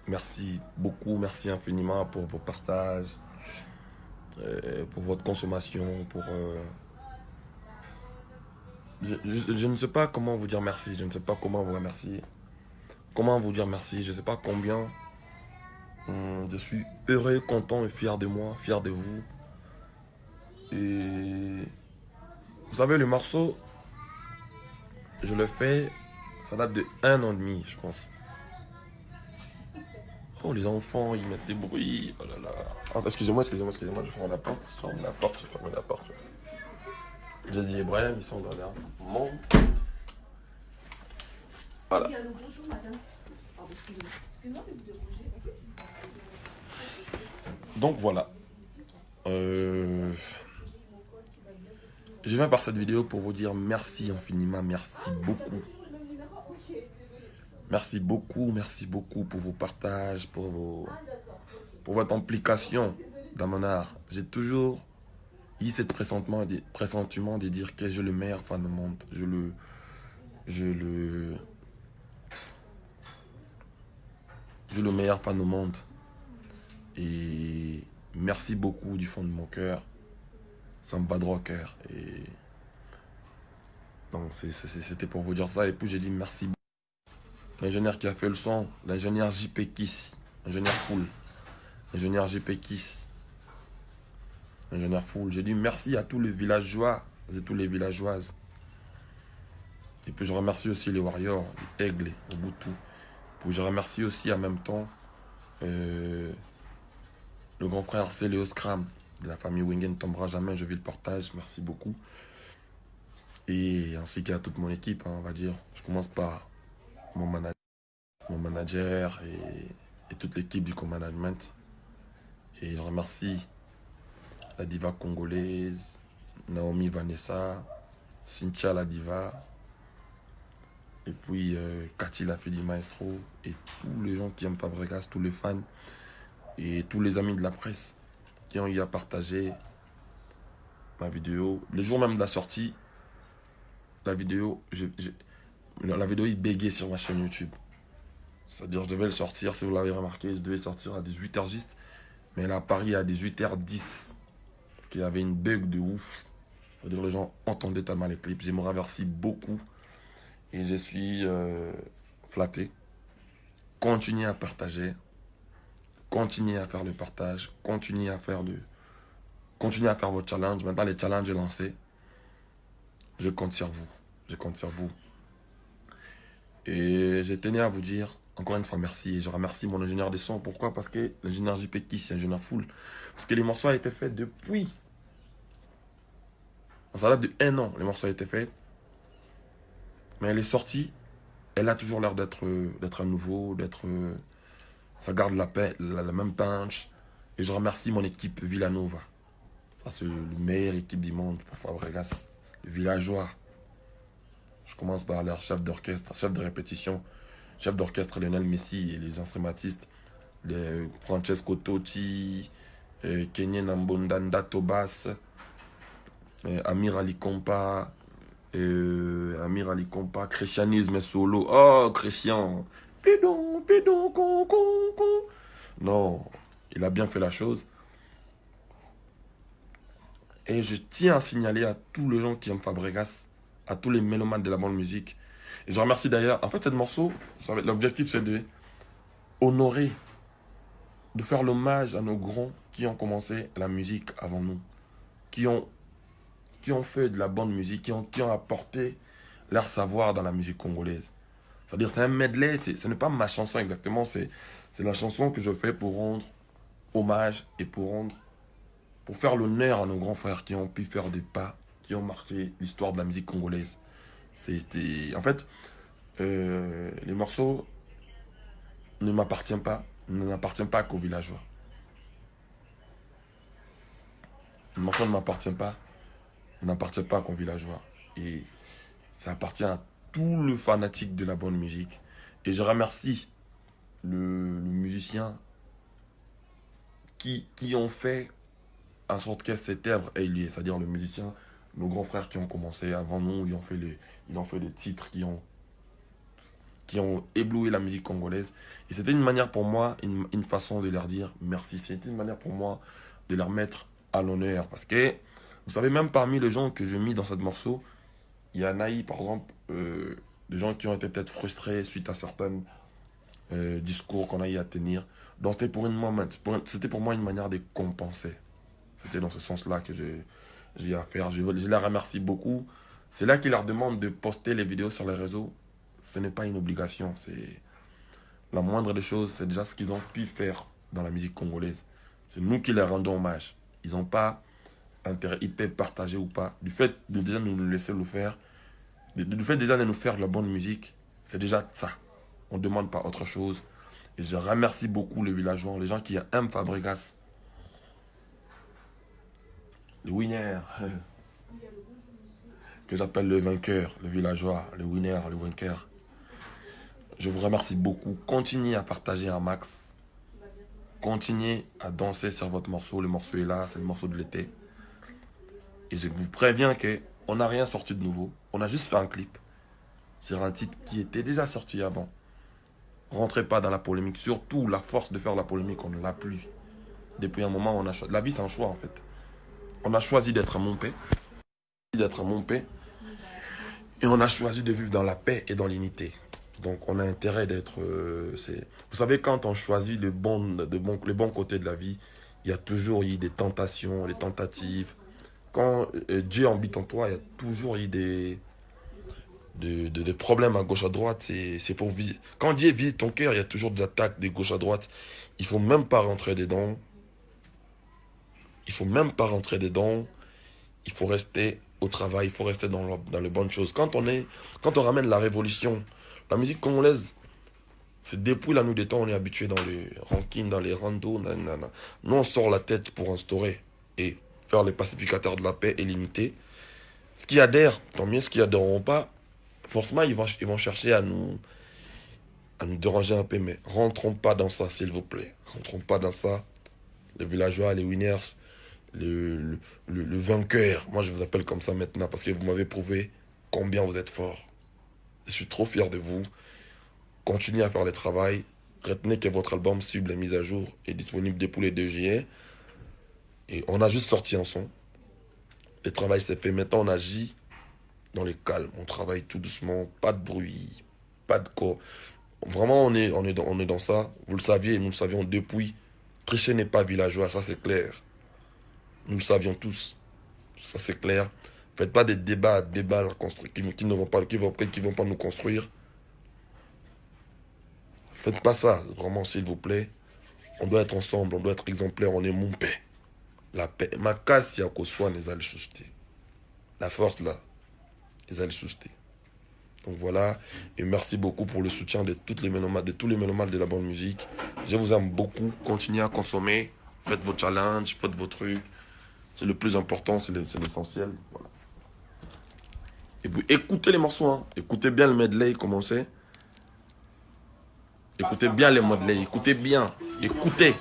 Merci beaucoup, merci infiniment pour vos partages, pour votre consommation, je ne sais pas comment vous dire merci, je ne sais pas comment vous remercier. Comment vous dire merci, je ne sais pas combien. Je suis heureux, content et fier de moi, fier de vous. Et vous savez, le morceau, je le fais, ça date de 1 an et demi, je pense. Oh, les enfants, ils mettent des bruits. Oh là là. Ah, excusez-moi, je ferme la porte. Je ferme la porte, je ferme la porte. Jazzy et Brahim, ils sont dans leur monde. Voilà. Oui, allô, bonjour madame. Pardon, excusez-moi. Excusez-moi de vous déranger. Donc voilà. Euh, je viens par cette vidéo pour vous dire merci infiniment, merci beaucoup. Merci beaucoup pour vos partages, pour votre implication dans mon art. J'ai toujours eu cette pressentiment de dire que j'ai le meilleur fan au monde. Je j'ai le meilleur fan au monde. Et merci beaucoup du fond de mon cœur. Ça me va droit au cœur. Et donc c'était pour vous dire ça. Et puis j'ai dit merci. L'ingénieur qui a fait le son, l'ingénieur JP Kiss, ingénieur full, l'ingénieur JP Kiss, ingénieur full. J'ai dit merci à tous les villageois et toutes les villageoises. Et puis je remercie aussi les Warriors, les Aigles, Ubuntu. Puis je remercie aussi en même temps le grand frère Céléo Scram de la famille Wingen tombera jamais, je vis le portage, merci beaucoup. Et ainsi qu'à toute mon équipe, hein, on va dire. Je commence par mon manager et toute l'équipe du co-management. Et je remercie la diva congolaise, Naomi Vanessa, Cynthia la diva, et puis Cathy la fille du maestro, et tous les gens qui aiment Fabregas, tous les fans, et tous les amis de la presse qui ont eu à partager ma vidéo. Le jour même de la sortie, la vidéo, la vidéo il bégait sur ma chaîne YouTube. C'est-à-dire, je devais le sortir, si vous l'avez remarqué, je devais le sortir à 18h juste. Mais elle a apparu à 18h10. Parce qu'il y avait une bug de ouf. C'est-à-dire, les gens entendaient tellement les clips. Je me remercie beaucoup. Et je suis flatté. Continuez à partager. Continuez à faire le partage. Continuez à faire vos challenges. Maintenant, les challenges sont lancés. Je compte sur vous. Je compte sur vous. Et je tenais à vous dire, encore une fois, merci. Et je remercie mon ingénieur des sons. Pourquoi? Parce que l'ingénieur JP c'est un ingénieur full. Parce que les morceaux ont été faits depuis. Ça date de 1 an, les morceaux ont été faits. Mais elle est sortie. Elle a toujours l'air d'être un nouveau, ça garde la même punch. Et je remercie mon équipe Villanova. Ça, c'est le meilleur équipe du monde pour Fabregas. Le villageois. Je commence par leur chef d'orchestre, chef de répétition, chef d'orchestre Lionel Messi et les instrumentistes, les Francesco Totti, Kenyen Ambondanda Tobas, Amir Ali Kompa, Christianisme solo. Oh, Christian. Pédon, con. Non, il a bien fait la chose. Et je tiens à signaler à tous les gens qui aiment Fabregas, à tous les mélomanes de la bande musique. Et je remercie d'ailleurs. En fait, ce morceau, l'objectif c'est de honorer, de faire l'hommage à nos grands qui ont commencé la musique avant nous, qui ont, qui ont fait de la bonne musique, qui ont apporté leur savoir dans la musique congolaise. C'est-à-dire, c'est un medley, ce n'est pas ma chanson exactement, c'est la chanson que je fais pour rendre hommage et pour faire l'honneur à nos grands frères qui ont pu faire des pas, qui ont marqué l'histoire de la musique congolaise. En fait, les morceaux ne m'appartiennent pas qu'aux villageois. Le morceau ne m'appartient pas, n'appartient pas qu'aux villageois. Et ça appartient à tout le fanatique de la bonne musique. Et je remercie le musicien qui ont fait en sorte que cette œuvre ait lieu. C'est-à-dire le musicien, nos grands frères qui ont commencé avant nous, ils ont fait les titres qui ont ébloui la musique congolaise. Et c'était une manière pour moi, une façon de leur dire merci. C'était une manière pour moi de leur mettre à l'honneur. Parce que, vous savez, même parmi les gens que j'ai mis dans ce morceau, il y en a eu, par exemple, des gens qui ont été peut-être frustrés suite à certains discours qu'on a eu à tenir. Donc c'était pour moi une manière de compenser. C'était dans ce sens-là que j'ai eu à faire. Je les remercie beaucoup. C'est là qu'ils leur demandent de poster les vidéos sur les réseaux. Ce n'est pas une obligation. C'est la moindre des choses. C'est déjà ce qu'ils ont pu faire dans la musique congolaise. C'est nous qui leur rendons hommage. Ils n'ont pas intérêt, ils peuvent partager ou pas. Du fait de déjà nous laisser le faire, du fait déjà de nous faire de la bonne musique, c'est déjà ça. On ne demande pas autre chose. Et je remercie beaucoup les villageois, les gens qui aiment Fabregas. Le winner, que j'appelle le vainqueur, le villageois, le winner, le vainqueur. Je vous remercie beaucoup. Continuez à partager un max. Continuez à danser sur votre morceau. Le morceau est là, c'est le morceau de l'été. Et je vous préviens qu'on n'a rien sorti de nouveau. On a juste fait un clip sur un titre qui était déjà sorti avant. Rentrez pas dans la polémique. Surtout, la force de faire la polémique, on ne l'a plus. Depuis un moment, on a choisi. La vie, c'est un choix, en fait. On a choisi d'être à Montpé. Et on a choisi de vivre dans la paix et dans l'unité. Donc, on a intérêt d'être... Vous savez, quand on choisit les bons côtés de la vie, il y a toujours eu des tentations, des tentatives. Quand Dieu habite en toi, il y a toujours eu des problèmes à gauche, à droite. C'est pour vivre. Quand Dieu vit ton cœur, il y a toujours des attaques de gauche à droite. Il ne faut même pas rentrer dedans. Il faut rester au travail, il faut rester dans les bonnes choses. Quand on ramène la révolution, la musique congolaise, c'est depuis la nuit des temps, on est habitué dans les rankings, dans les randos, nanana. Nous, on sort la tête pour instaurer et faire les pacificateurs de la paix et l'unité. Ce qui adhèrent, tant mieux. Ce qui adhèreront pas, forcément, ils vont chercher à nous déranger un peu. Mais rentrons pas dans ça, s'il vous plaît. Rentrons pas dans ça. Les villageois, les winners, le vainqueur. Moi, je vous appelle comme ça maintenant parce que vous m'avez prouvé combien vous êtes fort. Je suis trop fier de vous. Continuez à faire le travail. Retenez que votre album Sub, la mise à jour, est disponible depuis le 2 juillet. Et on a juste sorti un son. Le travail s'est fait. Maintenant, on agit dans le calme. On travaille tout doucement. Pas de bruit. Pas de quoi. Vraiment, on est dans ça. Vous le saviez, nous le savions depuis. Tricher n'est pas villageois, ça c'est clair. Nous le savions tous. Ça c'est clair. Faites pas des débats qui ne vont pas, qui vont pas nous construire. Faites pas ça, vraiment, s'il vous plaît. On doit être ensemble, on doit être exemplaire, on est mon paix. La paix. Ma casse, il y a qu'au soin, les allées chuter. La force, là, les allées chuter. Donc voilà, et merci beaucoup pour le soutien de tous les mélomanes de la bonne musique. Je vous aime beaucoup. Continuez à consommer. Faites vos challenges, faites vos trucs. C'est le plus important, c'est l'essentiel. Voilà. Et puis écoutez les morceaux, hein. Écoutez bien le medley, commencez. Écoutez bien les medley, écoutez bien. Écoutez.